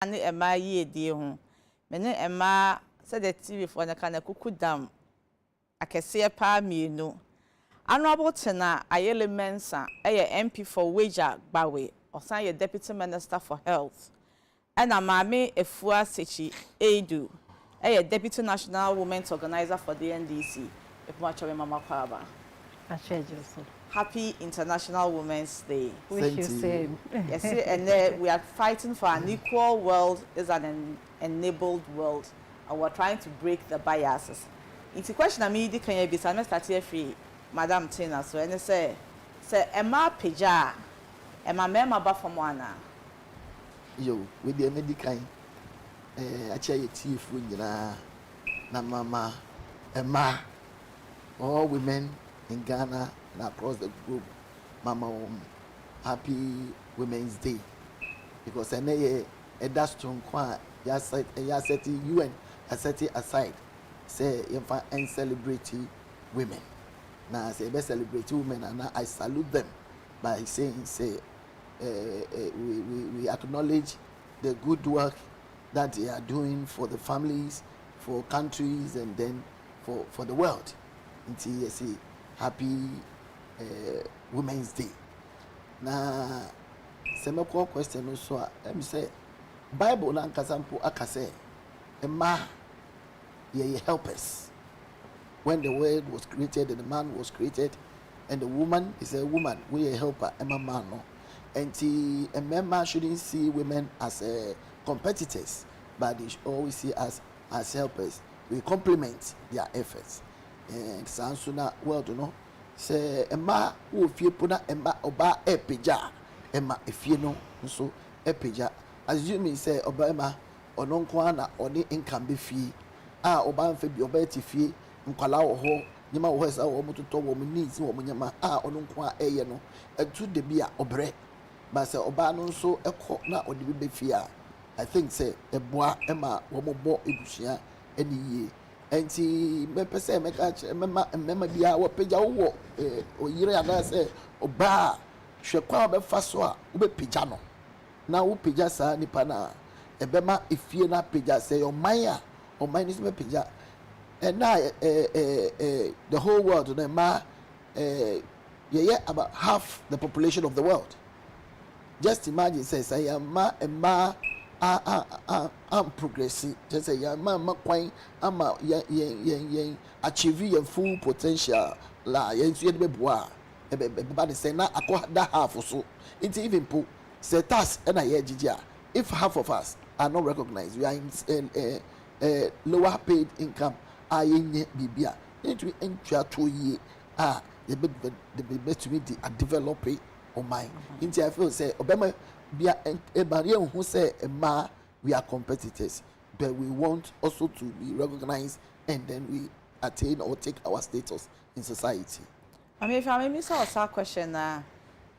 Ani Emma ye die ho. Mene Emma said the TV for na kana kuku dam. Akese pa mienu. Honorable Tena Ayele Mensa, MP for Wager Bawe, Osan ye Deputy Minister for Health. And Amame Efua Sechi Edu, Deputy National Women's Organizer for the NDC. Mama Kwaba. Happy International Women's Day. Wish you same. Yes, and we are fighting for an equal world, is an enabled world, and we're trying to break the biases. It's a question I mean, can you be start here free, Madam Tina? So, and say, Emma Peja, Emma Mema Bafamwana. Yo, with the medical, I tell you, chief, na mama, Emma, all women in Ghana and across the globe, Mama, happy Women's Day. Because I know a strong quiet, you set UN, I set it aside. Say, if I celebrate women. Now, I say, best celebrate women, and I salute them by saying, we acknowledge the good work that they are doing for the families, for countries, and then for the world. Until you say, happy Women's Day. Now, some question also, I'm say, Bible na kasampo akase, Emma, ye help us. When the world was created and the man was created, and the woman is a woman, we a helper, Emma man no. And a man shouldn't see women as competitors, but they should always see us as helpers. We complement their efforts. And Sansuna world, you know, say Emma who if you put Emma oba epeja, Emma if you know so epeja. As you may say Obama or non kwana or the income be fee. Oba and Fabi obeti fee, Mkala or ho, Nima was our woman to talk woman needs woman yama or non qua no, and to the beer obre. But say Obano so a cock na or the baby fear. I think say a bois Emma woman bought ibushia any year. And see, me pese me catch, me dia wo peja wo o yire ada say oba hwe kwa be faso a wo be peja no na wo peja sa nipa na e be ma efie na peja say o man is me peja and now the whole world na ma about half the population of the world. Just imagine say ma I'm progressing. Just say, yeah, mama, quite, I'm achieve your full potential. La, yes, you be bois. Everybody say, now I got that half or so. It's even put, say, task and I hear if half of us are not recognized, we are in lower paid income, I in Bibia. Into enter 2 years, the best to me, a developer of mine. Into I feel say, Obama. Be a barrier who say we are competitors, but we want also to be recognized and then we attain or take our status in society. I mean, if I may miss a question,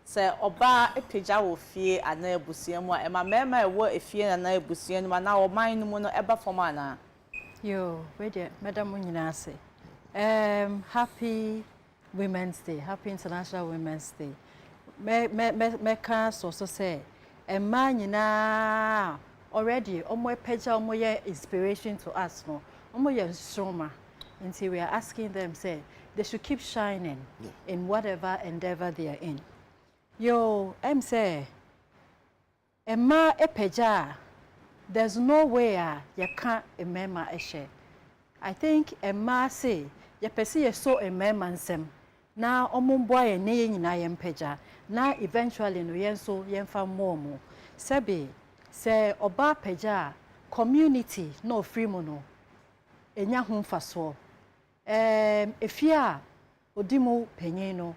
say Oba a peja will fear and a busian, and my mamma were a fear and a busian, and now mine mono ever for mana. Yo, wait, Madam Munase. Happy Women's Day, Happy International Women's Day. Me can't also say. And man, na already, omo peja omo ye inspiration to us no. Omo ye Nsroma. Until we are asking them, say they should keep shining in whatever endeavor they are in. Yo, say, Emma peja. There's no way you can't remember a share. I think Emma say you perceive so a memansem. Now, boy and name in peja. Now, eventually, no yen so yen fa momo. Sebi, say, oba peja, community, no free mono. Enya hum faso. If ya, odimo penyeno,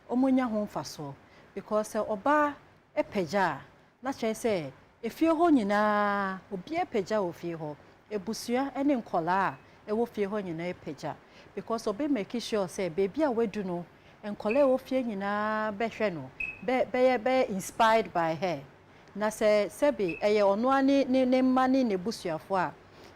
omonya hum faso. Because oba e peja, let's say, if you're honina, obi e peja of you, e busia, and in kola, e wo fie honina e peja. Because obe make sure say baby a we do no and kole wo fie nyina be hwe no be inspired by her na say sebi eye ono ani ne mani ne busuafo a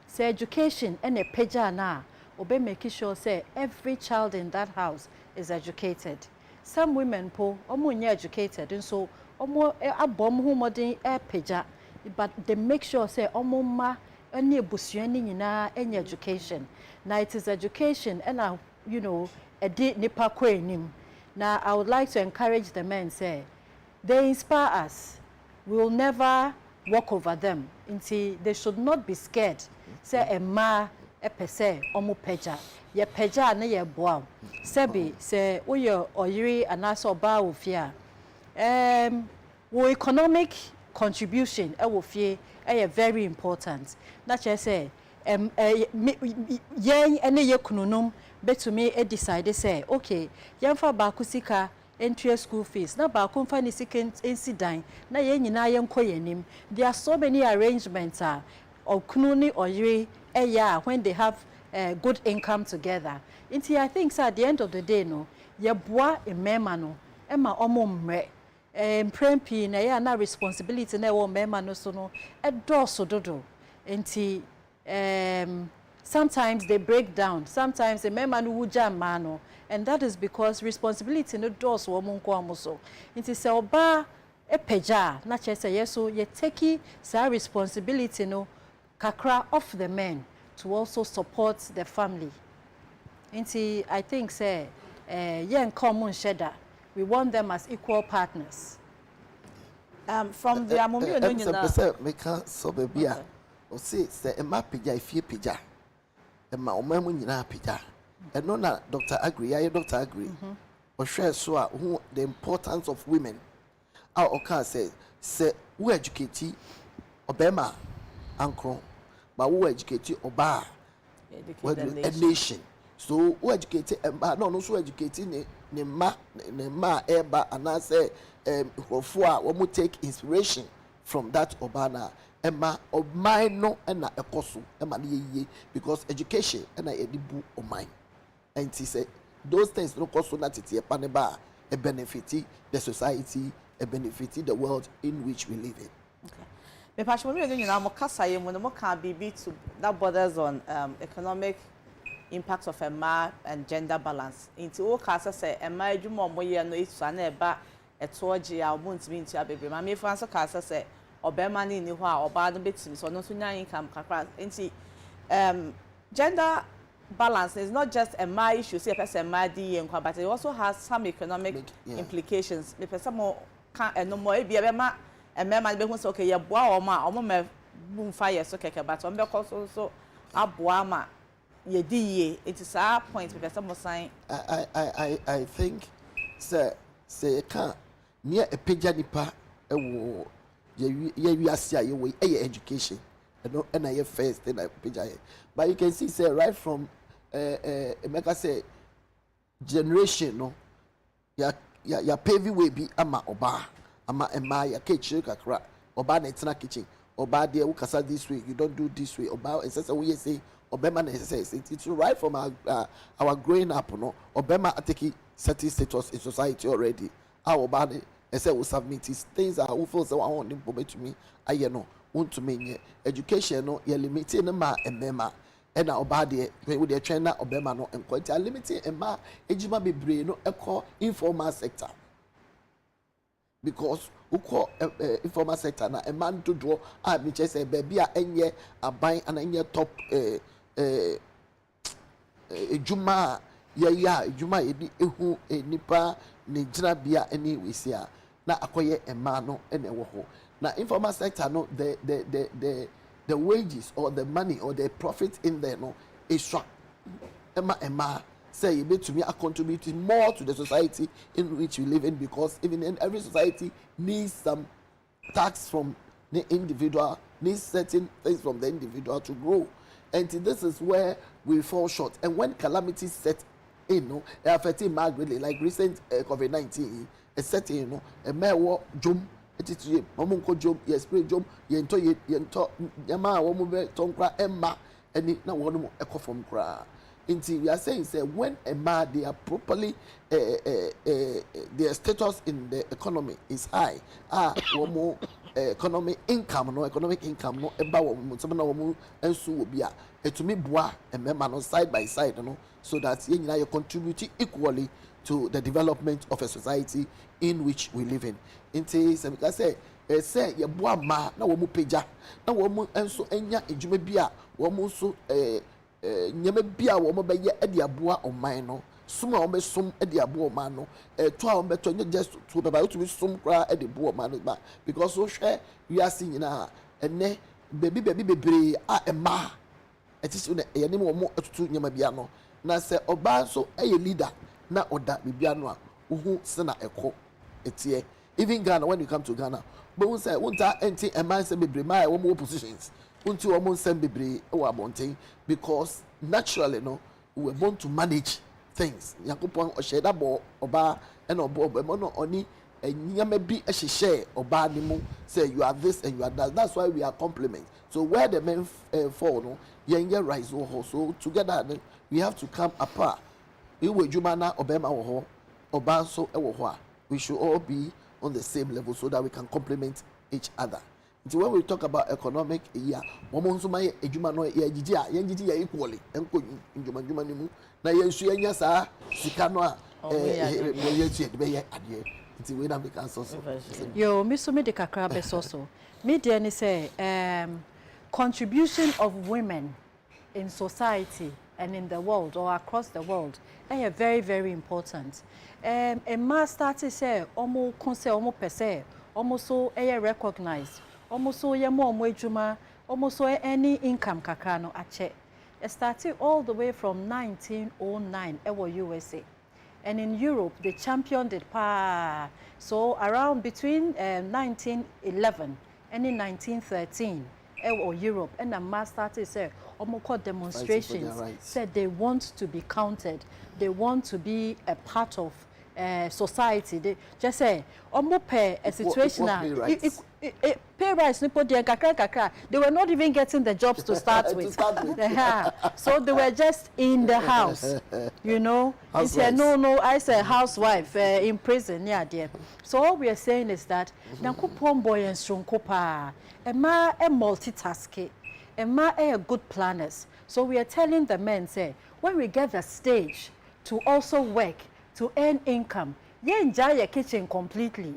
say education and a peja na obe make sure say every child in that house is educated. Some women po omo nya educated and so omo abom hu modern peja but they make sure say omoma any ebusuani nyina any education. Now it is education and you know a nipa kwenim. Now I would like to encourage the men say they inspire us. We will never walk over them until they should not be scared. Say a ma e pese omu peja ye peja na ye boa sebi say oyo oyiri anaso oba ofia wo economic contribution e wo fie e very important na che say yen ene ye kununum betumi e decide say okay yen fa ba kusika entry school fees na ba ko fa ni sika incident na yen nyina yen koyenim. There are so many arrangements of kununi oyiri when they have good income together. I think at the end of the day, no, ye boa a mema no, ema omo mre. Prempi na na responsibility na wo mema no so no, doso dodo. Sometimes they break down. Sometimes the mema no wuja mano, and that is because responsibility no doso wo munko amuso. Se oba e peja na chese yeso ye take sa responsibility no kakra off the men to also support the family. I think say yen common shedder. We want them as equal partners. From the amumbi no nyina. Make so baby o say e pija ifie pija. E ma o mamu nyina pija. E no na Dr. Agri, Dr. Agri. O share so who the importance of women. Our oka say who educate obema ankron. But who educate oba a nation. So who educate no so educating ne ma eba and I say we take inspiration from that obana ema of mine no na ekoso ema ye because education na edibu o mine. And he said those things no cost na tete paneba a benefit the society, a benefit the world in which we live in. Okay. Me passion we nyina mo kasa ye mo no mo can be to that borders on economic impact of ema and gender balance. Inti o kasa say ema adwuma mo ye no isu na eba etoje a mo ntimi nti abebe ma me fanso kasa say obema ni ho a oba no betimi so no so nya income kakra. Inti gender balance is not just a my issue say person ema di ye nkwa but it also has some economic implications. Me person mo kan eno mo e bia be ma man be hu say okay ye boa o ma me bum fire so keke but on be cause so aboa ma ye di ye it is our point because some sign I think say can near a page nipa e wo ye wiase ye we education and I first then I page but you can see say right from make I say generation no ya paving way be ama oba ama ema ya kitchen kakra oba na etina kitchen oba there we kasa this way you don't do this way oba say we say obema na say it's right from our growing up no obema take certain status in society already our oba na say we submit things are we feel say one want them to me aye no want to me education no you limited ma emema and oba there we dey train na obema no enquire limited ema ejima bebre no eco informal sector. Because who call informal sector na a man to draw me just say baby enye aban and enye top juma juma edi ehu nipa ne jina bia any we see na akoye a man no ene wo ho na informal sector no the wages or the money or the profit in there no is short ema say you to me are contributing more to the society in which we live in because even in every society needs some tax from the individual, needs certain things from the individual to grow. And this is where we fall short. And when calamities set in, no, they affecting greatly, like recent COVID-19, it's setting, you know, a mere jump. Mamunko jom, yes, spray jom, yento, yama, woman, tonkra, emma, and it now one more echo from cra. Until we are saying, say, when a man they are properly, their status in the economy is high. One more economic income, no, about woman, and so will be to me, bois, and member side by side, you know, so that you contribute equally to the development of a society in which we live in. Until I say, say ye boa ma na wo mu peja na wo mu enso enya edwuma bi a wo mu so nyama bi a wo mu be ye de aboa oman no sum a wo be sum de aboa oman no to a wo be to nye just to be ba to be sum kra de boa oman no ba because so hwe wi ase nyina ene baby bebre a ema etisi na ye ne mo atutu nyama bia no na se oba so eye leader na oda bibia no a uhu se na eko etie even Ghana when you come to Ghana but we say wonta enti ema se bebre ma wo mo positions unti wo mo nsem bebre e wa bonten because naturally no we were born to manage things yakopon o sheda bo oba e na obo mo no oni nyama bi e hye oba ni mu say you are this and you are that. That's why we are complement. So where the men fall no yenye rise wo so together we have to come apart. We will jumana obema wo oba so e wo ho. We should all be on the same level so that we can complement each other. So when we talk about economic year, woman so my ejuma no ye gigi a ye gigi ye equally enko njuma ni mu na ye nsu enya sa sika no a ye tie de be ye ade nti we na make answer so yo me so me de kakra be so me de ni say contribution of women in society and in the world or across the world are very, very important. A man started say almost conse almost per se, almost so recognized, almost so more juma, almost so any income kakano ache. It started all the way from 1909 ever USA. And in Europe, they championed it pa. So around between 1911 and in 1913, or Europe, and the man started say, almost demonstrations, said they want to be counted, they want to be a part of society. They just say, almost pay a situation. Pay rise, they were not even getting the jobs to start with. So they were just in the house, you know. He said, no, I said housewife in prison, yeah, dear. So all we are saying is that, Nankupon boy and Strunkopa, a multitasking, a good planners. So we are telling the men, say, when we get the stage to also work, to earn income, you enjoy your kitchen completely,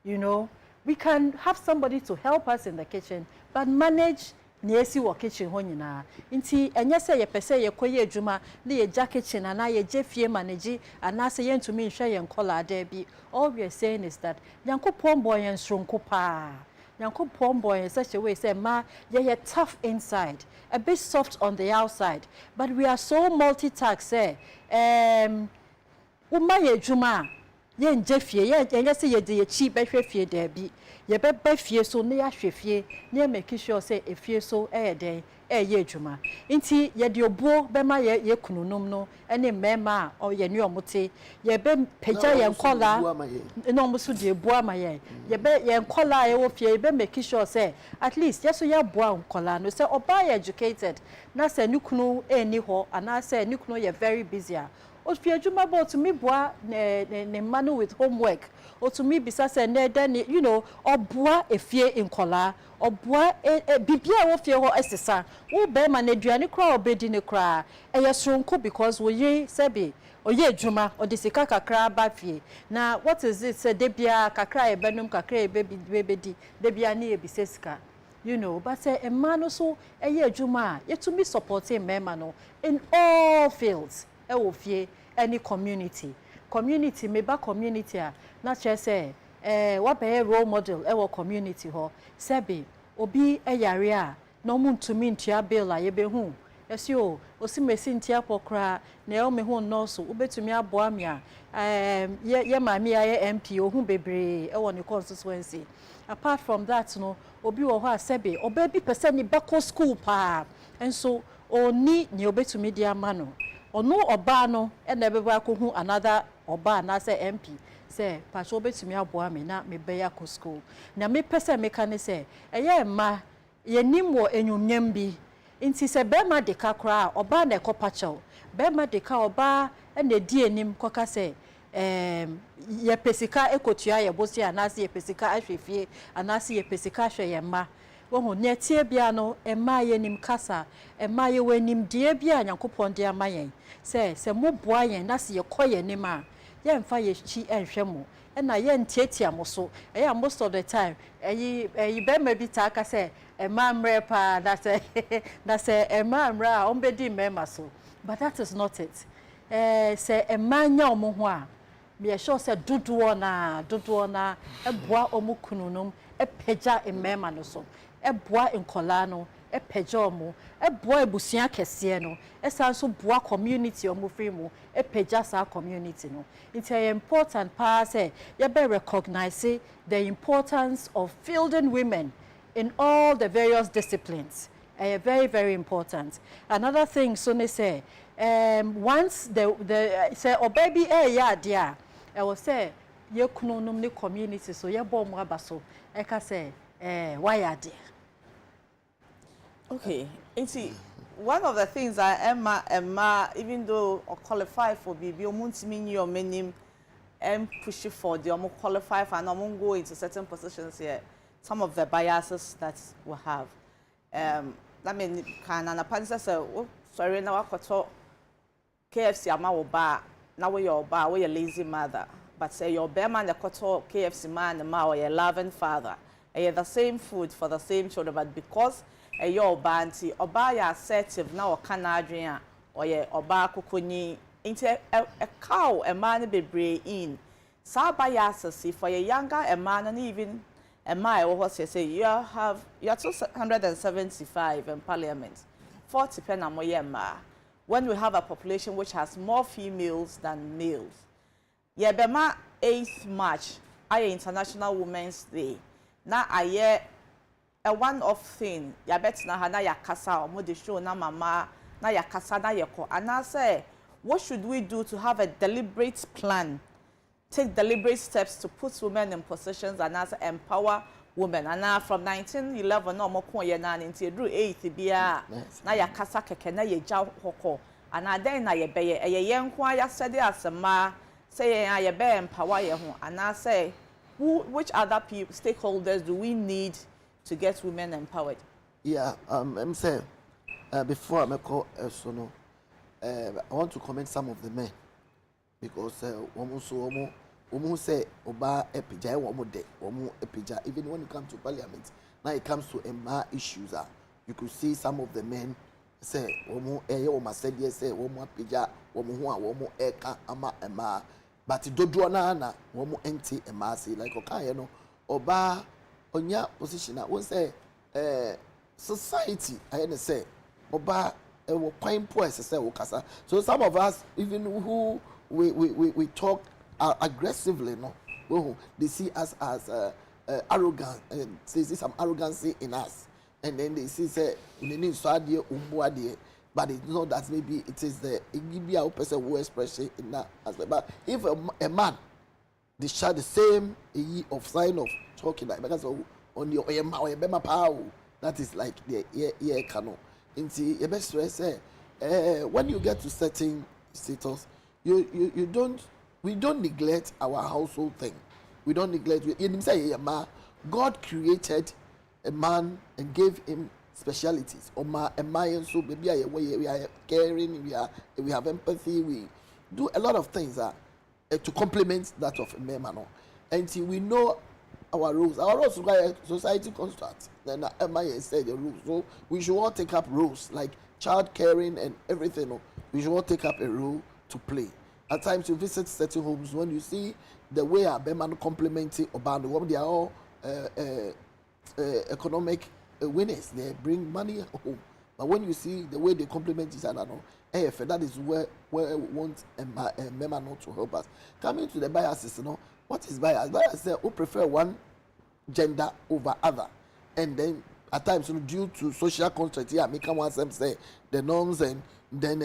you know. We can have somebody to help us in the kitchen, but manage niesi wo kitchen ho nyina. Nti enye se ye pese ye koye adwuma na ye ja kitchen ana ye je fie manage ana se ye ntumi nhwe ye nkola da bi. All we are saying is that Nyankopon boy en sronko pa. Nyankopon boy in such a way say ma ye tough inside, a bit soft on the outside, but we are so multitask say uma ye adwuma ye nje fie ye say ye de ye chi be hwe fie da bi ye be fie so na ya hwe fie na make sure say e fie so den ye adwuma nti ye de obuo be ma ye kununum no ene mema o ye ne omote ye be peja ye nkola no mo so de ebuo ama ye be ye nkola ye wo fie ye be make sure say at least ye so ye boa nkola no say oba ye educated na say nukunu eni ho ana say nukunu ye very busy o fie adwuma bo to me boa ne manu with homework o to me bisa say na then you know oboa efie nkola oboa bibia wo fie ho esesa wo be ma na aduane kra obedi ne kra eye sronko because wo ye sebe oye adwuma o de sika kakra ba fie na what is it say debia kakra e benum kakra e bebedi debia na e bisesika you know but say a man so eye adwuma ye to me supporting member no in all fields e any community meba community a na che say what be role model e wo community ho sebe obi eyare a no muntumi ntua bill a ye be hu esi o osimesi ntia pokra na e o me hu no so obetumi aboa me a ye maami a ye MP ohun bebre e wo ne constituency. Apart from that no obi wo ho a sebe oba bi pese ni beko school pa enso oni ni obetumi dia ma no ono oba no e na beba ko another oba na say MP say pacho betumi aboa me na me be ya ko school na me pese me kan say eye ma ye nim wo enwumnyam bi nti se be ma de kakra oba na ekopacho be ma de ka oba e na di enim koka say ye pesika ekotua ye bosi anase ye pesika ahwefie anase ye pesika hwe ye ma wo netie bia no ema ye nim kasa ema ye wanim die bia Nyankopon de amayen se mo boa yen na se ye koye nim a ye mfa ye chi enhwe mo e na ye ntiatia mo so e ya most of the time eyi be ma bi ta aka say e ma mre pa that say e ma mre a ombedi mema so but that is not it say e ma nya omo ho a me sure say dodo na e boa omo kununum e peja e mema no so e boa nkola no e peja omo e boa ebusia kese no e san so boa community omo free mo e peja sa community no it's important pa say you be recognize the importance of fielding women in all the various disciplines very very important. Another thing so they say once the say oh baby yeah dear I will say ye kununum ni community so ye bom aba so e ka say why are there. Okay, see, one of the things that Emma, even though I qualify for BB, Omuntimi your meaning and push for the qualify for and go into certain positions here. Some of the biases that we have. That mean can an apprentice say, oh, sorry, now I talk KFC ama oba, now we your bar, we a lazy mother. But say your bear man the koto KFC man the ma or your loving father. And you the same food for the same children, but because your banty oba ya assertive now can adrian or ye oba kokoni into a cow a man be bray in. Sa biases for a younger a man and even a mile what say you're 275 in parliament 40 pen amoyema when we have a population which has more females than males. Yeah, bema 8th March I International Women's Day. Now I a one-off thing. Ya bet na hana ya kasa or mo de show na mama na ya kasa na yeko. And I say, what should we do to have a deliberate plan? Take deliberate steps to put women in positions and also empower women. And now from 1911 no mo ko ye na nti edru 8th bia na ya kasa keke na ye ja hoko. And na den na ye beye ye yenko ya sede asema say ye be empower ye ho. And I say, which other people stakeholders do we need to get women empowered? Yeah, I'm saying before I call Sono, I want to comment some of the men because woman say oba epija woman de woman epija even when it comes to parliament now it comes to Emma issues you could see some of the men say woman woman said yes say woman epija woman who woman eka ama Emma but dodo na woman enti Emma say like okay you know oba onya position I won't say society I say oba quite poor say okasa so some of us even who we talk aggressively no they see us as arrogant and they see some arrogancy in us and then they see say unini so ade umbu but it's not that maybe it is the igibia person who expression in that aspect but if a man they share the same of sign of talking like because on your bema power that is like the ear canon into the best say when you get to certain status we don't neglect our household thing. We don't neglect. God created a man and gave him specialities. A man so maybe we are caring. We have empathy. We do a lot of things to complement that of a man. Until we know our rules. Our rules are society construct. Then MIA said the rules. So we should all take up roles like child caring and everything. We should all take up a role to play. At times you visit certain homes when you see the way our Beman complementing about the woman, they are all economic winners. They bring money home. But when you see the way they complement each other, that is where we want a Beman not to help us. Coming to the biases, what is bias? Bias say who prefer one gender over other, and then at times due to social construct, make one say the norms and then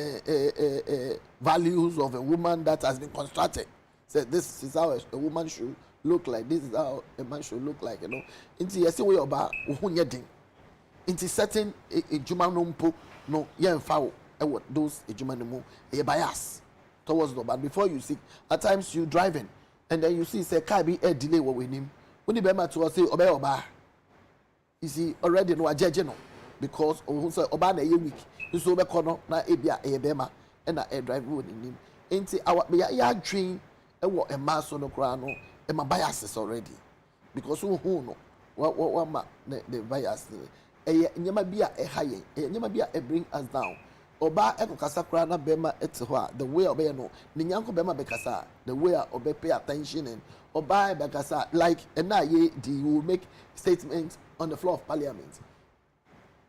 values of a woman that has been constructed. Say this is how a woman should look like. This is how a man should look like. Into yes, we about uhunyeding. Into certain a jumanumpo no yen foul. What those a jumanumu a bias towards the but before you see at times you driving and then you see say car be a delay what we name. When you be able to say obey oba. You see already no a judge no because who say oba na ye week. So be kono na ebia e bema na e drive road nim enti our ya dream ewo ema so no kra no ema biases already because who no what ma the bias eye nyema bia e haye nyema bia e bring us down oba ekokasa kra na bema ete ho a the way obey no ne nyanko bema bekasa the way obey pay attention and oba bekasa like na ye you will make statements on the floor of parliament.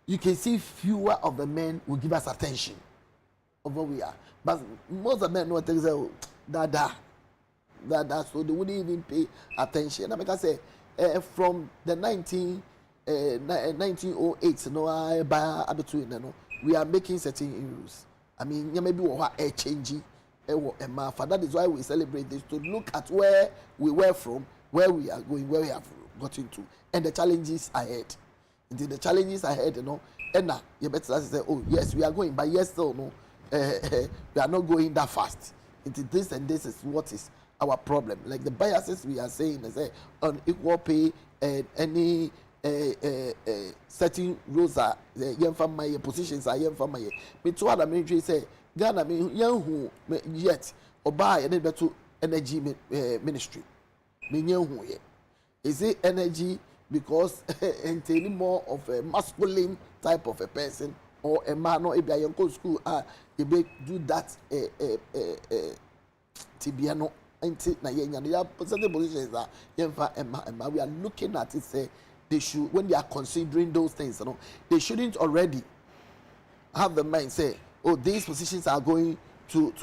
You can see fewer of the men will give us attention of what we are, but most of the men know things that so they wouldn't even pay attention. And because from the 1908 no by between no we are making certain rules. I mean, maybe we are changing that is why we celebrate this, to look at where we were from, where we are going, where we have gotten to, and the challenges ahead. Indeed, the challenges ahead, and now you better say, oh yes, we are going, but yes, still no, we are not going that fast. Indeed, this and this is what is our problem. Like the biases we are saying, is on equal pay and any certain rules are young from my positions are young from my. Me too, other military say Ghana me young who yet or buy any better energy ministry. Me young who yet is it energy because any more of a masculine type of a person or a man or a young school you be do that tibiano until na yenya certain positions are young we are looking at it say they should, when they are considering those things, they shouldn't already have the mind say, oh, these positions are going to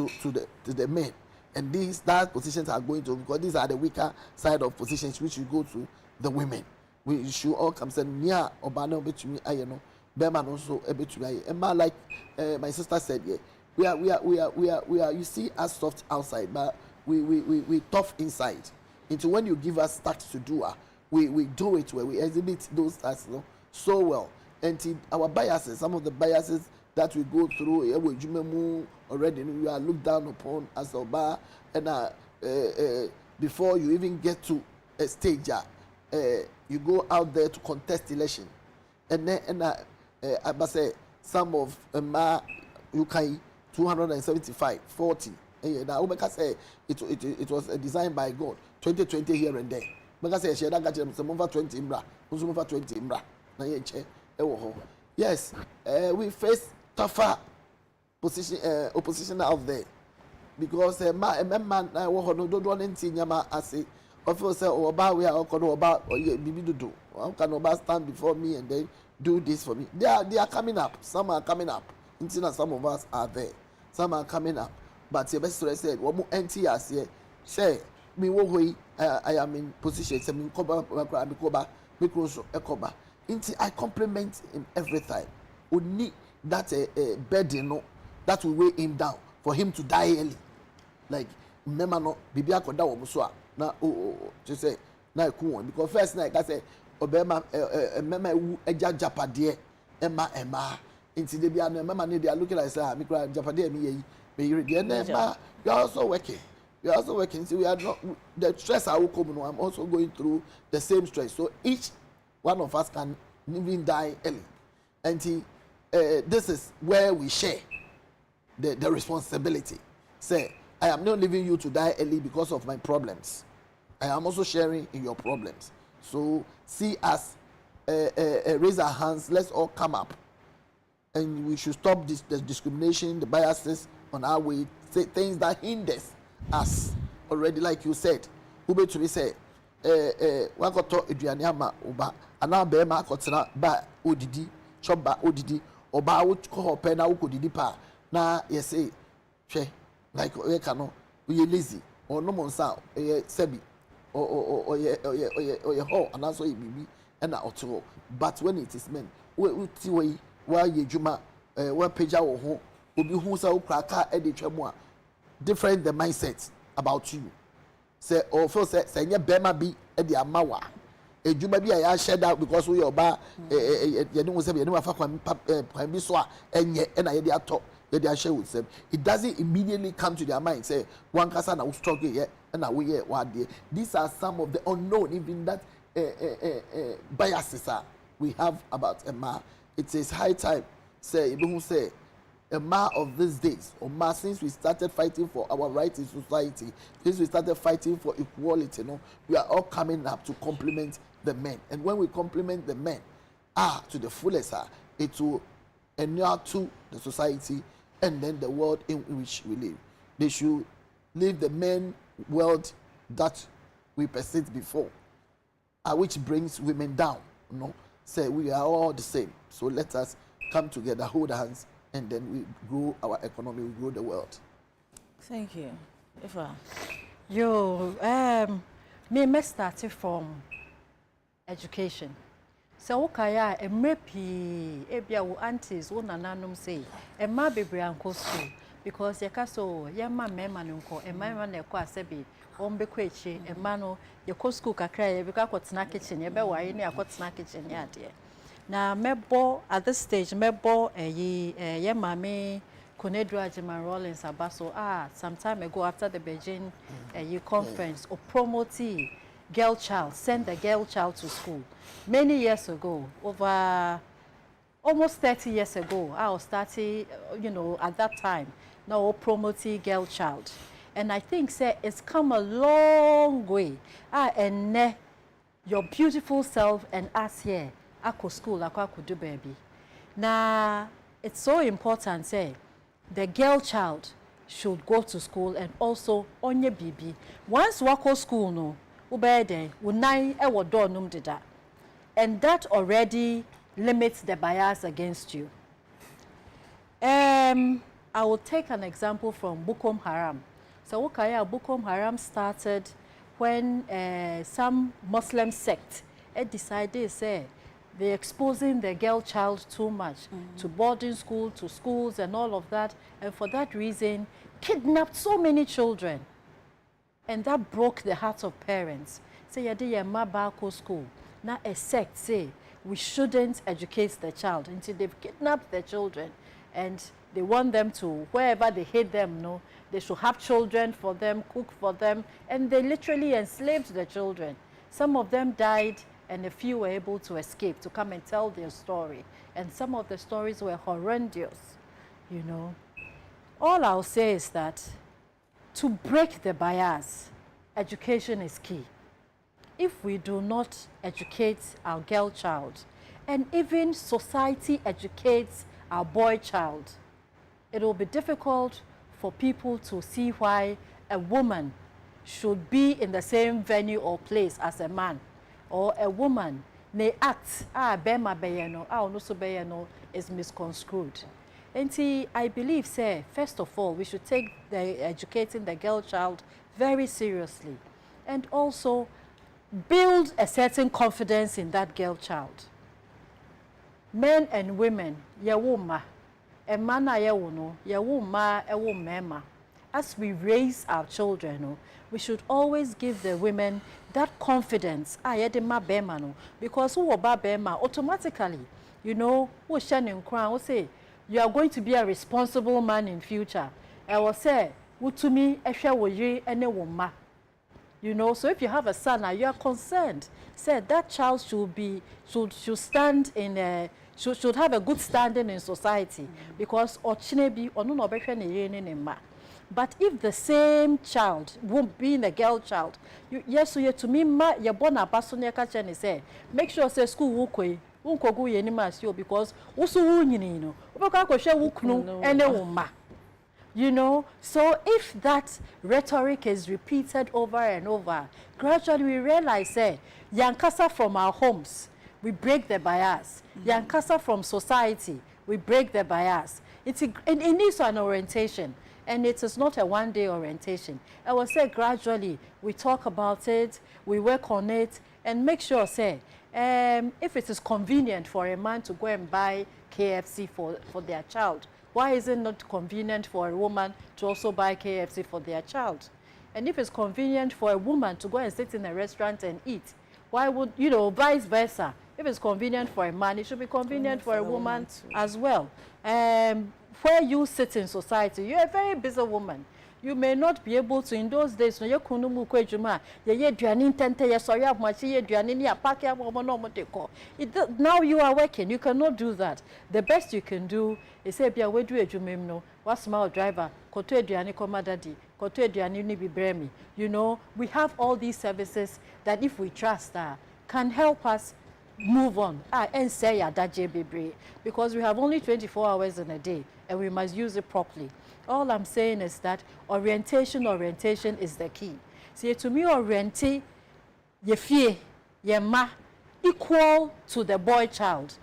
the men, and that positions are going to, because these are the weaker side of positions which will go to the women. We should all come say, yeah, obano between I know, Berman also a bit and like my sister said, yeah, we are. You see us soft outside, but we tough inside. Into when you give us tasks to do, we do it where we exhibit those tasks so well. And our biases, some of the biases that we go through, already we are looked down upon as a bar, and before you even get to a stage, you go out there to contest election, and then I must say some of you can 275, 40. Now Omeka say it was designed by God, 2020 here and there. Because I share that some over 20 imbra, over 20 imbra. Yes, we face tougher opposition out there because man I don't want anything yama ase. Of course, Oba we are Oba or Bibi do. How can Oba stand before me and then do this for me? They are coming up. Some are coming up. Until some of us are there. Some are coming up. But the best said, what more empty as here? Say. Me wo I am in position say me koba me cross ekoba until I compliment him every time. Only that burden that will weigh him down for him to die early. Like remember no bibi akoda wo so a na to say na ku won because first night I say obema mema eja japade ema until they be an mema they are looking like say me cry japade me yi me yire dey na you are also working. We are also working. See, we are not the stress I will come. I'm also going through the same stress. So each one of us can even die early. And this is where we share the responsibility. Say, I am not leaving you to die early because of my problems. I am also sharing in your problems. So see us, raise our hands. Let's all come up, and we should stop the discrimination, the biases on our way. Say things that hinders us already, like you said, ube to be say, wakoto eduane ama oba, ana be ma akotena ba odidi, chop ba odidi, oba wo ko pe na wo kodidi pa, na ye say, hwe, like we kano, we lazy, or no monsa, sebi, or ye ho, and also ye bibi, and na oto. But when it is men, we ti we, wa ye juma, wa peja wo ho, obi hu sa wo kraka e de twamwa. Different the mindset about you. Say or first say nye bema bi e de amawa. Ejuma bi ya share that because we oba ye no say ye no afa kwan bi so a enye na ye de ato ye de share with them. It doesn't immediately come to their mind say one kasa na we struggle here na we here what there. These are some of the unknown even that biases we have about Emma. It is high time say even who say a man of these days, or man, since we started fighting for our rights in society, since we started fighting for equality, we are all coming up to complement the men. And when we complement the men, to the fullest, it will inure to the society and then the world in which we live. They should leave the men world that we perceived before, which brings women down. Say we are all the same. So let us come together, hold hands, and then we grow our economy, we grow the world. Thank you. Me started from education. So okay, ebia wo aunties wo nananom say e ma bebre anko school because yeka so ye ma mema no nko e ma na ekọ asebi ombekọ echi e ma no ye ko school kakra ye beka akotena kitchen ye be ware ne akotena kitchen ya de na mebo at this stage mebo ye mame Konedru Ajiman Rollins Abaso some time ago after the Beijing conference or promotee girl child, send the girl child to school. Many years ago, over almost 30 years ago, I was starting, at that time, now promoting girl child. And I think, it's come a long way. And your beautiful self and us here, I could school, I could do baby. Now, it's so important, the girl child should go to school and also on your baby. Once you go school, no, and that already limits the bias against you. I will take an example from Boko Haram. So Boko Haram started when some Muslim sect decided they're exposing the girl child too much to boarding school, to schools and all of that, and for that reason kidnapped so many children. And that broke the hearts of parents. Say, Mabako school. Now a sect say we shouldn't educate the child until they've kidnapped their children, and they want them to wherever they hate them. They should have children for them, cook for them, and they literally enslaved the children. Some of them died, and a few were able to escape to come and tell their story. And some of the stories were horrendous. All I'll say is that to break the bias, education is key. If we do not educate our girl child, and even society educates our boy child, it will be difficult for people to see why a woman should be in the same venue or place as a man, or a woman may act, bema beyeno, no so beyeno is misconstrued. And see, I believe, first of all, we should take the educating the girl child very seriously, and also build a certain confidence in that girl child. Men and women, yawuma, emana yawuno, yawuma, ewumema. As we raise our children, we should always give the women that confidence. Because who oba bema automatically, who shining crown will say, you are going to be a responsible man in future. I will say, to me, so if you have a son, you are concerned. Say that child should stand in should have a good standing in society, because but if the same child won't be a girl child, to me, you're born a person say, make sure say school because so if that rhetoric is repeated over and over, gradually we realize, Yankasa from our homes, we break the bias. Yankasa from society, we break the bias. It needs an orientation, and it is not a one-day orientation. I will say gradually, we talk about it, we work on it, and make sure, if it is convenient for a man to go and buy KFC for their child, why is it not convenient for a woman to also buy KFC for their child? And if it's convenient for a woman to go and sit in a restaurant and eat, why would, vice versa? If it's convenient for a man, it should be convenient for a woman as well. Where you sit in society, you're a very busy woman. you may not be able to. In those days, no, you couldn't move kwejuma. Ye duani intente ye sorry up much ye duani ni apaki amono. Now you are working. You cannot do that. The best you can do is say, "Bia we do ejumemno. What small driver? Koto duani komadadi. Koto duani ni bibremi." You know, we have all these services that if we trust can help us move on and say that JBB, because we have only 24 hours in a day and we must use it properly. All I'm saying is that orientation is the key. See, to me, orientate ye fie ye ma equal to the boy child,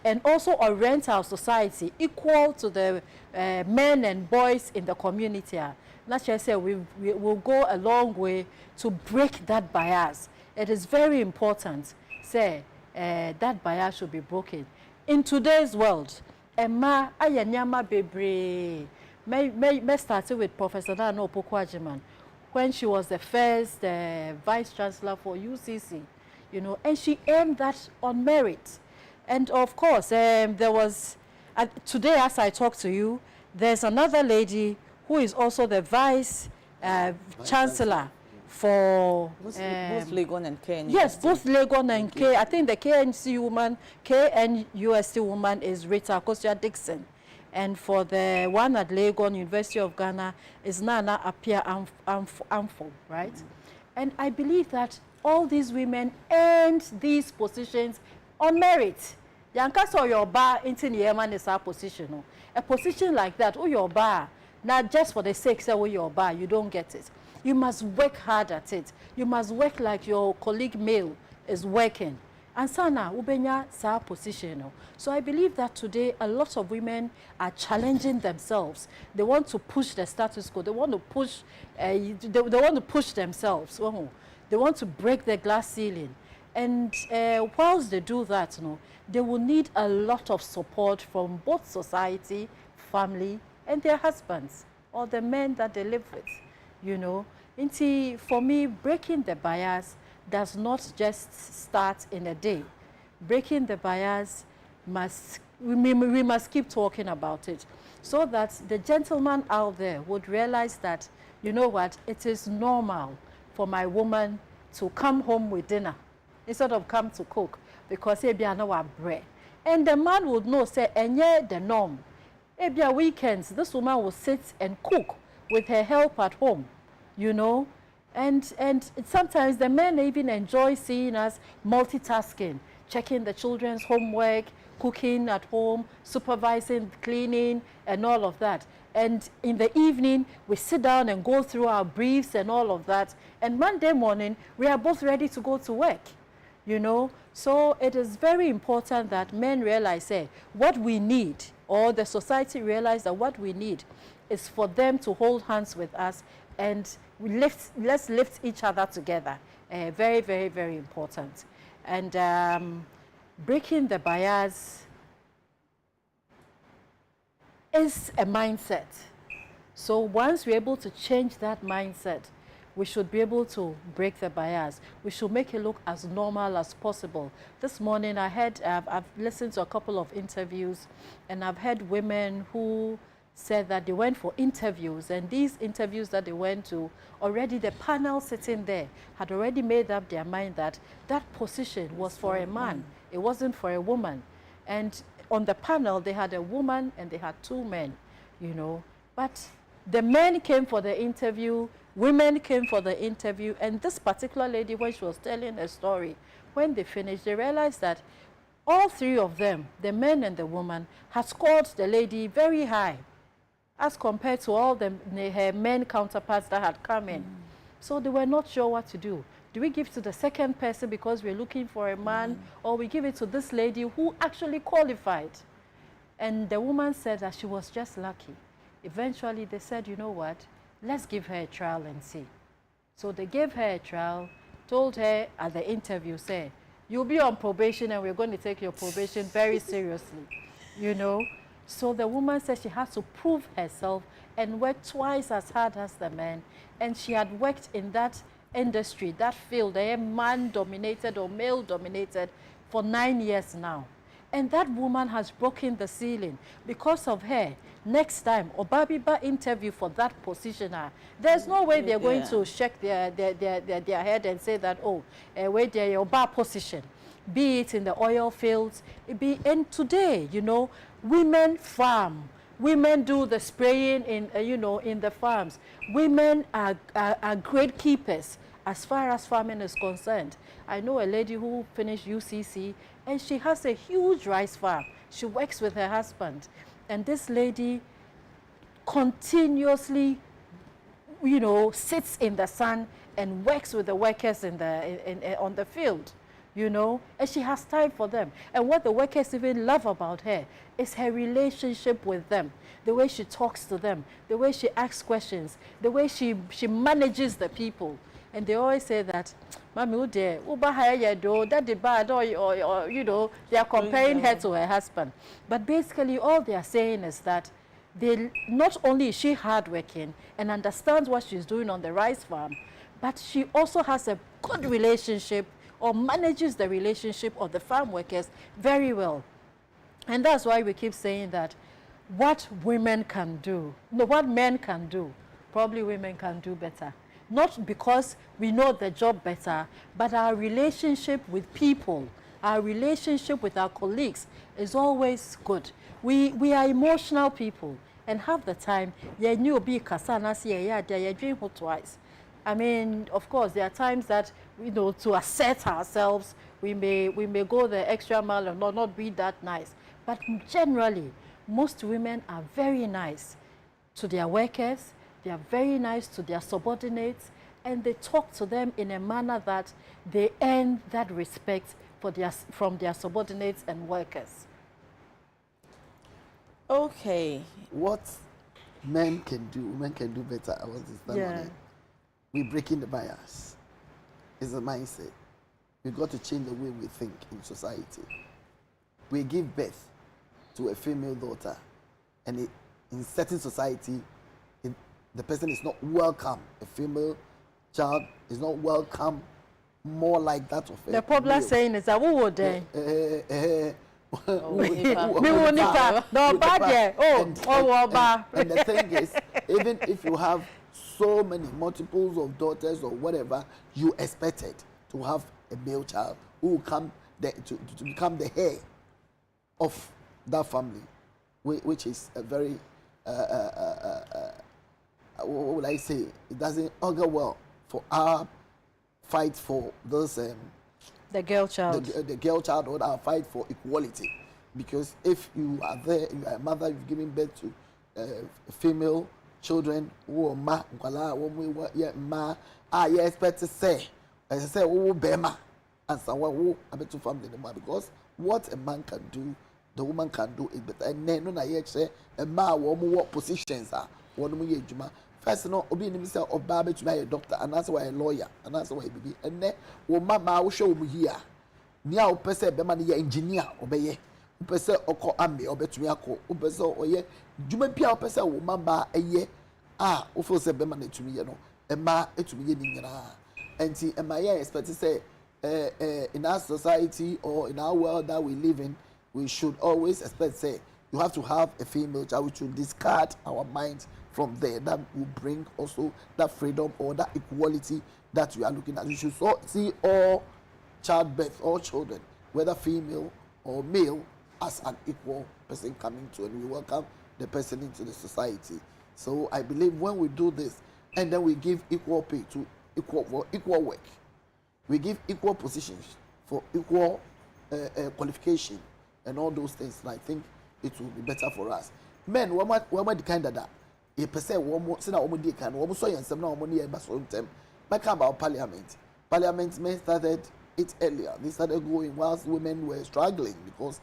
and also orient our society equal to the men and boys in the community. Let's just say we will go a long way to break that bias. It is very important. Say that bias should be broken. In today's world, Emma ayanyama bebre. May start with Professor Nana Opoku-Agyeman when she was the first vice chancellor for UCC, you know, and she earned that on merit. And of course, there was today, as I talk to you, there's another lady who is also the vice chancellor for both Legon and K. Yes, both Legon and K. I think the KNC woman, KNUST woman is Rita Kosia Dixon. And for the one at Legon, University of Ghana, is Nana Apia Amfo, right? And I believe that all these women earned these positions on merit. Yanka saw your bar into the Yemen is our position. A position like that, oh your bar, not just for the sake of your bar, you don't get it. You must work hard at it. You must work like your colleague male is working. And sana ubenya sa position. So I believe that today a lot of women are challenging themselves. They want to push the status quo. They want to push. They want to push themselves. They want to break the glass ceiling. And whilst they do that, they will need a lot of support from both society, family, and their husbands or the men that they live with. You know, for me, breaking the bias does not just start in a day. Breaking the bias we must keep talking about it, so that the gentleman out there would realize that, you know what, it is normal for my woman to come home with dinner instead of come to cook, because ebia no wa bread. And the man would know, say, enye the norm. Ebia weekends, this woman will sit and cook with her help at home, you know. And sometimes the men even enjoy seeing us multitasking, checking the children's homework, cooking at home, supervising cleaning and all of that. And in the evening, we sit down and go through our briefs and all of that. And Monday morning, we are both ready to go to work, you know. So it is very important that men realize what we need, or the society realize that what we need is for them to hold hands with us and let's lift each other together. Very, very, very important. And breaking the bias is a mindset. So once we're able to change that mindset, we should be able to break the bias. We should make it look as normal as possible. This morning I've listened to a couple of interviews, and I've heard women who said that they went for interviews, and these interviews that they went to, already the panel sitting there had already made up their mind that that position was for a man. It wasn't for a woman. And on the panel, they had a woman and they had two men, you know. But the men came for the interview, women came for the interview, and this particular lady, when she was telling her story, when they finished, they realized that all three of them, the men and the woman, had scored the lady very high as compared to all her men counterparts that had come in. So they were not sure what to do. Do we give to the second person because we're looking for a man, or we give it to this lady who actually qualified? And the woman said that she was just lucky. Eventually they said, you know what, let's give her a trial and see. So they gave her a trial, told her at the interview, say, you'll be on probation and we're going to take your probation very seriously, you know. So the woman said she had to prove herself and work twice as hard as the men. And she had worked in that industry, that field, man-dominated or male-dominated, for 9 years now. And that woman has broken the ceiling. Because of her, next time, Obabiba interview for that position, there's no way they're going to shake their head and say that, oh, where they're your bar position. Be it in the oil fields, and today, you know, women farm. Women do the spraying in, you know, in the farms. Women are great keepers as far as farming is concerned. I know a lady who finished UCC and she has a huge rice farm. She works with her husband. And this lady continuously, you know, sits in the sun and works with the workers on the field, you know, and she has time for them. And what the workers even love about her is her relationship with them, the way she talks to them, the way she asks questions, the way she manages the people. And they always say that, Mommy, that the bad, or you know, they are comparing her to her husband. But basically, all they are saying is that not only is she hardworking and understands what she's doing on the rice farm, but she also has a good relationship or manages the relationship of the farm workers very well. And that's why we keep saying that what women can do, no, what men can do, probably women can do better. Not because we know the job better, but our relationship with people, our relationship with our colleagues is always good. We are emotional people, and half the time, you knew be kasana you dream twice. I mean, of course, there are times that, you know, to assert ourselves, we may go the extra mile and not be that nice. But generally, most women are very nice to their workers. They are very nice to their subordinates, and they talk to them in a manner that they earn that respect from their subordinates and workers. Okay. What men can do, women can do better. I want to stand on it. We're breaking the bias. It's a mindset. We've got to change the way we think in society. We give birth to a female daughter, and in certain society, the person is not welcome. A female child is not welcome, more like that of a the popular male. saying is that, who would they? And the thing is, even if you have so many multiples of daughters or whatever, you expected to have a male child who will come to become the heir of that family, which is a very what would I say? It doesn't augur well for our fight for those the girl child, the girl child, or our fight for equality. Because if you are there, you are a mother, you've given birth to female children who are you expect to say, as I say, who bema and someone who are to family because what a man can do, the woman can do it better. And then no, I say a man what positions are. First, no, obi in the minister of Barber to be a doctor, and that's why a lawyer, and that's why baby. And then, mama will show me here. Nia, person, be man, engineer, obey, person, or call army, or bet me a call, or ye, you may be a person, woman, a ye, also say, be man to me, you know, a ma, to me, and see, and my expect to say, in our society or in our world that we live in, we should always expect, say, you have to have a female child. We should discard our minds from there. That will bring also that freedom or that equality that we are looking at. You should see all childbirth, all children, whether female or male, as an equal person coming to, and we welcome the person into the society. So I believe when we do this, and then we give equal pay to equal work, we give equal positions for equal qualification and all those things. And I think it will be better for us. Men, we the kind of that. A person, one more, say, one day can, one so and some now money and bass on them. But come about parliament. Parliament men started it earlier. They started going whilst women were struggling because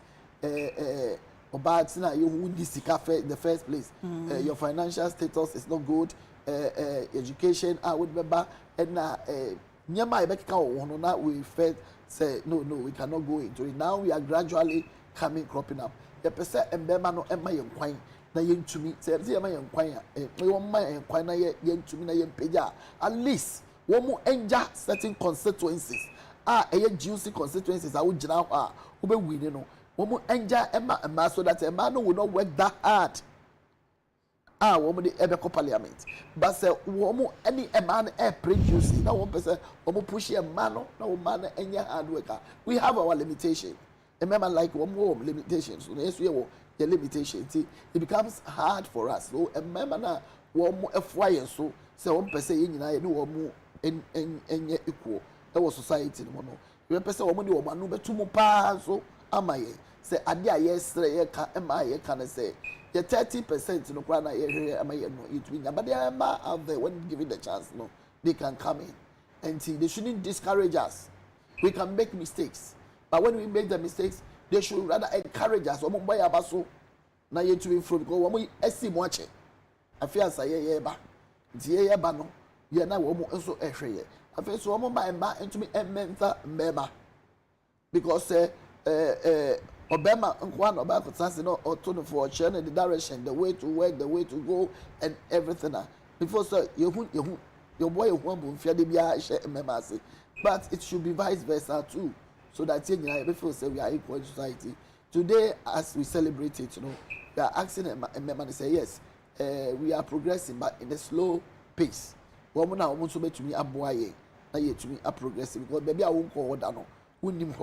about you win this cafe in the first place. Your financial status is not good. Education, I would remember, and near my back now we felt say no, we cannot go into it. Now we are gradually cropping up. The person and no Emma Yanquine, na yen to me, say, Emma Yanquine, my Yanquine, na yen to me, na yen peja. At least one more enjoy certain constituencies. A juicy constituencies, I would now who be winning. woman enja emma so that a man will not work that hard. Woman the Ebeko Parliament. But say woman any a man producing. Now one person woman push a man, no man any hard worker. We have our limitation. Remember like one more limitations. So yes, we have the limitations. It becomes hard for us. So remember now one more FY so one person in I do one more in equal. That was society no more. You person woman do one no be 2 more pa so amaye. Say adia yesterday ka emaye can say the 30% no kwa na ye amaye no it win. But they are out there when given the chance no they can come in. And see, they shouldn't discourage us. We can make mistakes. But when we make the mistakes, they should rather encourage us. Omo boy abaso na ye to improve because omo esi mo ache. Afia say ye ba. Nti ye ba no ye na omo enso ehwe ye. Afia so omo ba emba ntumi ementa mbema. Because Obama nkwana oba kotsase no otono for channel the direction, the way to work, the way to go and everything. Before so your boy who fear de bia share members. But it should be vice versa too. So that before say we are equal in society. Today, as we celebrate it, we are asking a member to say yes, we are progressing, but in a slow pace. Woman now wants to make me a boy, na yet to me a progressing because maybe I won't call down. Woman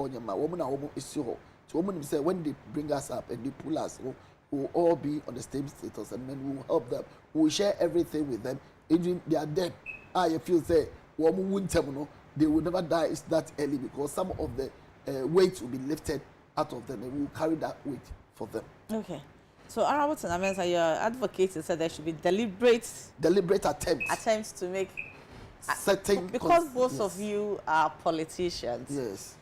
now is so. So women say when they bring us up and they pull us, we will all be on the same status, and then we will help them. We will share everything with them. Even they are dead. You feel say woman won't tell no, they will never die. It's that early because some of the weight will be lifted out of them and we will carry that weight for them. Okay. So Arabic and Amensa, your advocate said there should be deliberate attempts to make certain because both of you are politicians. Yes.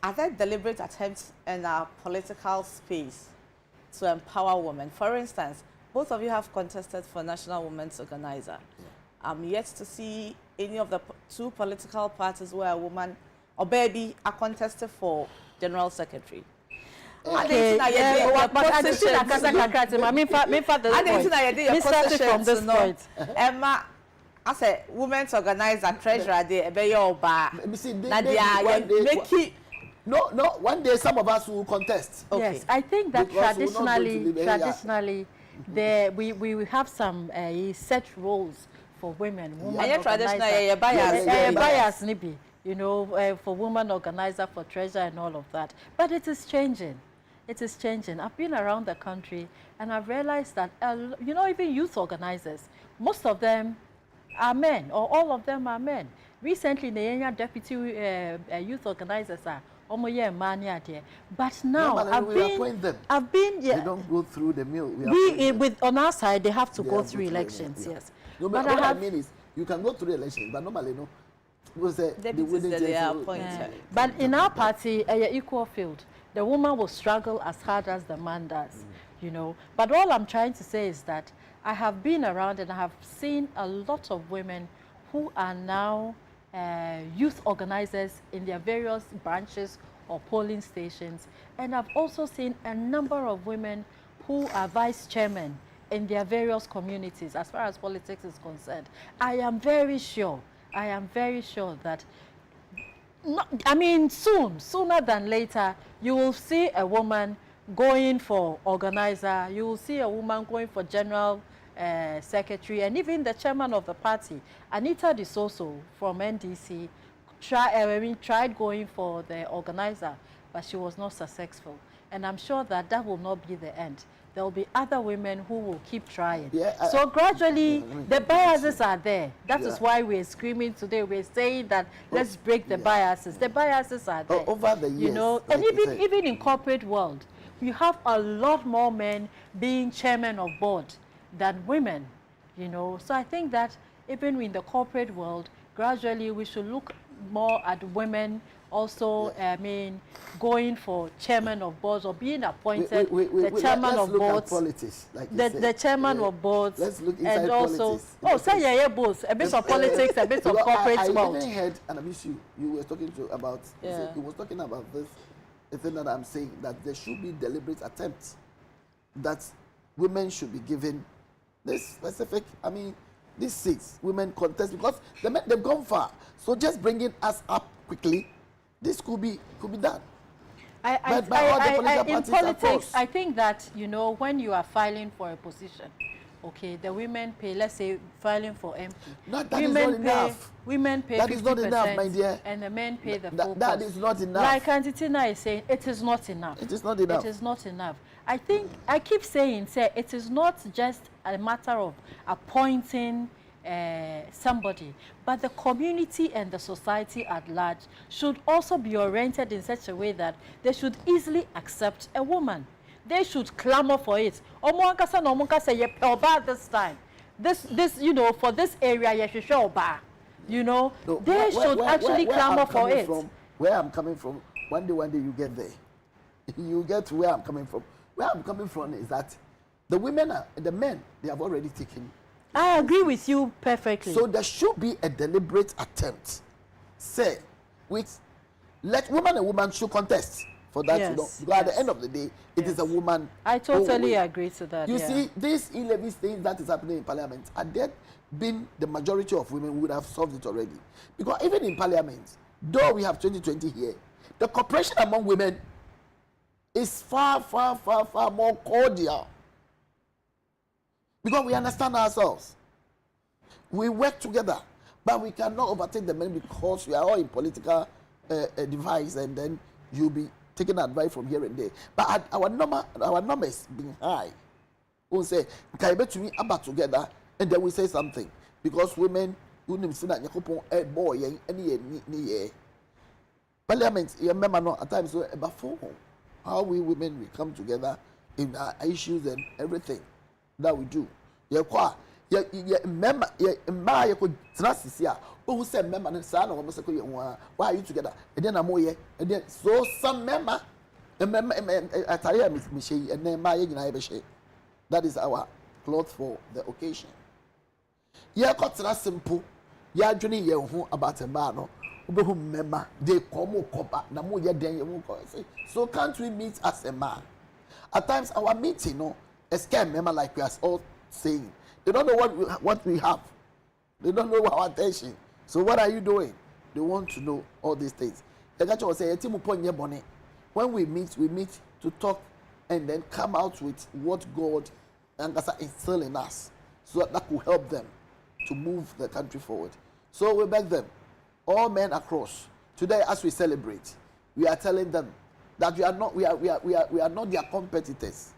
Are there deliberate attempts in our political space to empower women? For instance, both of you have contested for National Women's Organizer. Yeah. I'm yet to see any of the 2 political parties where a woman or baby are contested for General Secretary. Okay, but I think from this point. Emma, as a women's organizer, treasurer, they be your bar. No, one day some of us will contest. Okay. Yes, I think that traditionally, we have some set roles for women. Bias, you know, for woman organizer, for treasurer and all of that. But it is changing. It is changing. I've been around the country and I've realized that, you know, even youth organizers, most of them are men, or all of them are men. Recently, the deputy youth organizers are but now I've been they don't go through the mill. On our side they have to go through elections. Yes. No, but what I mean is you can go through elections, but normally no. Because they are appointed. But in our party, equal field, the woman will struggle as hard as the man does, you know. But all I'm trying to say is that I have been around and I have seen a lot of women who are now youth organizers in their various branches or polling stations, and I've also seen a number of women who are vice chairmen in their various communities as far as politics is concerned. I am very sure that sooner than later you will see a woman going for organizer, you will see a woman going for general secretary, and even the chairman of the party, Anita Disoso from NDC, tried going for the organizer, but she was not successful. And I'm sure that that will not be the end. There will be other women who will keep trying. Yeah, so gradually, the biases are there. That is why we're screaming today. We're saying that let's break the biases. The biases are there. Over the years, you know, and even in corporate world, you have a lot more men being chairman of board than women, you know. So I think that even in the corporate world, gradually we should look more at women also, I mean, going for chairman of boards or being appointed the chairman of boards. Politics, like the chairman of boards. Let's look inside and also, politics. both. A bit of politics, a bit of corporate world. I even heard, and I miss you were talking about, he was talking about this, the thing that I'm saying, that there should be deliberate attempts that women should be given this specific, I mean, these seats, women contest, because the men, they've gone far. So just bringing us up quickly, this could be done. In politics, I think that, you know, when you are filing for a position, okay, the women pay, let's say, filing for MP. No, that is not enough. Women pay 50%, that is not enough, my dear. And the men pay the full That is not enough. Like Auntie Tina is saying, it is not enough. It is not enough. It is not enough. I think, I keep saying, it is not just a matter of appointing somebody, but the community and the society at large should also be oriented in such a way that they should easily accept a woman. They should clamor for it. This time, this, you know, for this area, you know, no, they should actually clamor for it. Where I'm coming from, one day you get there. You get to where I'm coming from. Where I'm coming from is that the men, they have already taken. I agree with you perfectly. So there should be a deliberate attempt. Say, let woman and woman should contest for that. Yes, you know, because at the end of the day, it is a woman. I totally agree to that. You see, these 11 things that is happening in Parliament, had there been the majority of women, we would have solved it already. Because even in Parliament, though we have 2020 here, the cooperation among women is far, far, far, far more cordial. Because we understand ourselves. We work together, but we cannot overtake the men because we are all in political device, and then you'll be taking advice from here and there. But our numbers being high. We'll say, can you to me about together, and then we say something. Because women, Parliament, you remember, at times, about 4. How we women, we come together in our issues and everything that we do. Why are you together? And then I'm and then so some member, that is our cloth for the occasion. Yeah, got simple. Yeah, journey ye about a man. They come so can't we meet as a man? At times our meeting, no, a scam member like we are all saying. They don't know what we have. They don't know our attention. So what are you doing? They want to know all these things. The guy was saying, when we meet to talk and then come out with what God and instill in us, so that will help them to move the country forward. So we beg them, all men across. Today, as we celebrate, we are telling them that we are not their competitors.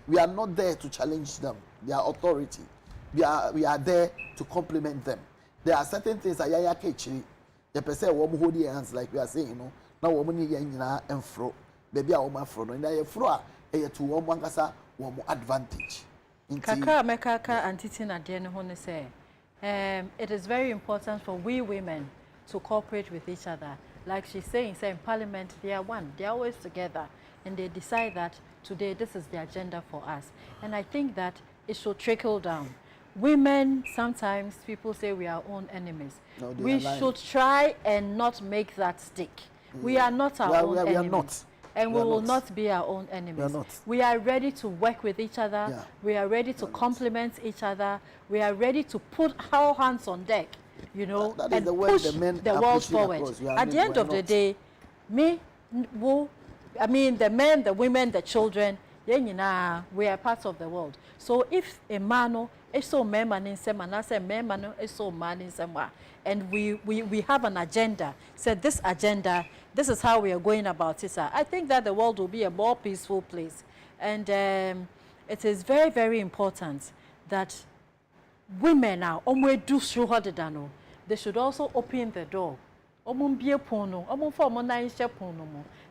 We are not there to challenge them, their authority. We are there to complement them. There are certain things that Yaya Kechi, the person who hold their hands, like we are saying, you know, now woman yana and fro, baby a woman fro, and I fro a to woman gasa one advantage. Kaka mekaka antitina dene hone say, it is very important for we women to cooperate with each other. Like she's saying, say in Parliament, they are one. They are always together, and they decide that today this is the agenda for us. And I think that it should trickle down. Women, sometimes people say we are our own enemies. No, we should try and not make that stick. We are not our own enemies. We are not. And we will not be our own enemies. We are ready to work with each other. Yeah. We are ready to complement each other. We are ready to put our hands on deck, you know, and push the world forward. At the end of the day, the men, the women, the children, we are part of the world. So if a man is so man in some, and I say man is so man in some, and we have an agenda. So this agenda, this is how we are going about it. I think that the world will be a more peaceful place, and it is very, very important that women now, they should also open the door.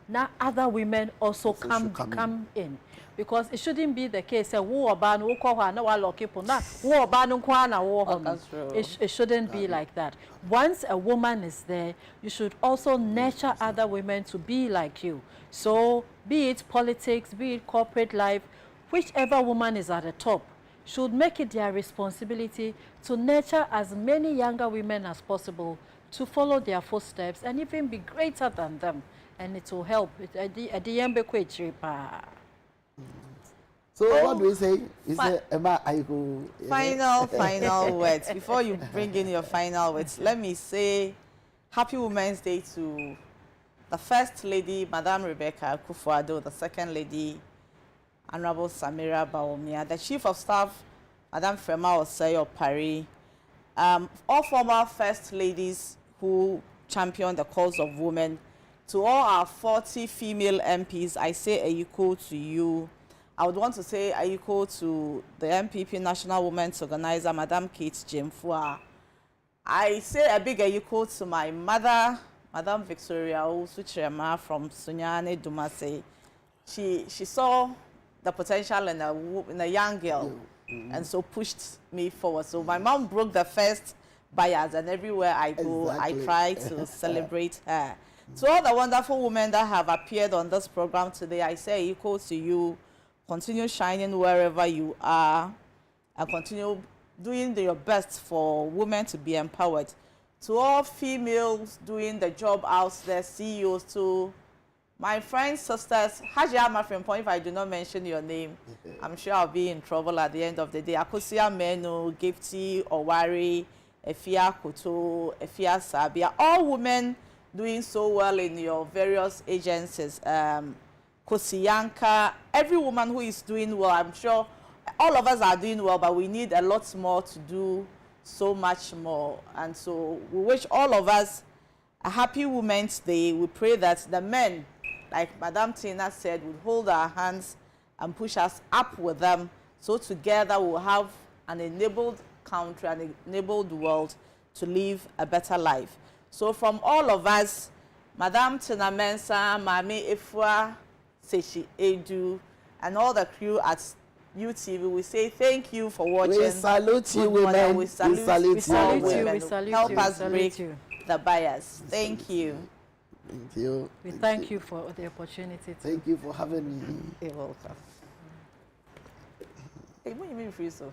Now other women also come in, because it shouldn't be the case. It shouldn't be like that. Once a woman is there, you should also nurture other women to be like you. So be it politics, be it corporate life, whichever woman is at the top should make it their responsibility to nurture as many younger women as possible to follow their footsteps and even be greater than them. And it will help. So what do we say? Final words. Before you bring in your final words, let me say Happy Women's Day to the First Lady, Madame Rebecca Akufo-Addo, the Second Lady, Honorable Samira Bawumia, the Chief of Staff, Madame Frema Oseyo Pari, all former First Ladies who champion the cause of women. To all our 40 female MPs, I say ayiko to you. I would want to say ayiko to the MPP National Women's Organizer, Madame Kate Jemfua. I say a big ayiko to my mother, Madame Victoria Usuchirema from Sunyane Dumase. She saw the potential in a young girl, and so pushed me forward. So my mom broke the first barriers, and everywhere I go, I try to celebrate her. To all the wonderful women that have appeared on this program today, I say equal to you. Continue shining wherever you are, and continue doing your best for women to be empowered. To all females doing the job out there, CEOs too, my friends, sisters, Hajia Mafrimpon, if I do not mention your name, I'm sure I'll be in trouble at the end of the day. Akosia Menu, Gifty, Owari, Efia Koto, Efia Sabia, all women doing so well in your various agencies. Kosiyanka, every woman who is doing well, I'm sure all of us are doing well, but we need a lot more to do so much more. And so we wish all of us a happy Women's Day. We pray that the men, like Madame Tina said, will hold our hands and push us up with them. So together we'll have an enabled country, an enabled world to live a better life. So from all of us, Madame Tina Mensah, Mami Ifwa, Sechi Edu, and all the crew at UTV, we say thank you for watching. We salute you, women. We salute you. We salute you. Help us we break salute you. the bias. Thank you. Thank you. We thank you for the opportunity. Thank you for having me. You're welcome. Hey, what do you mean free so?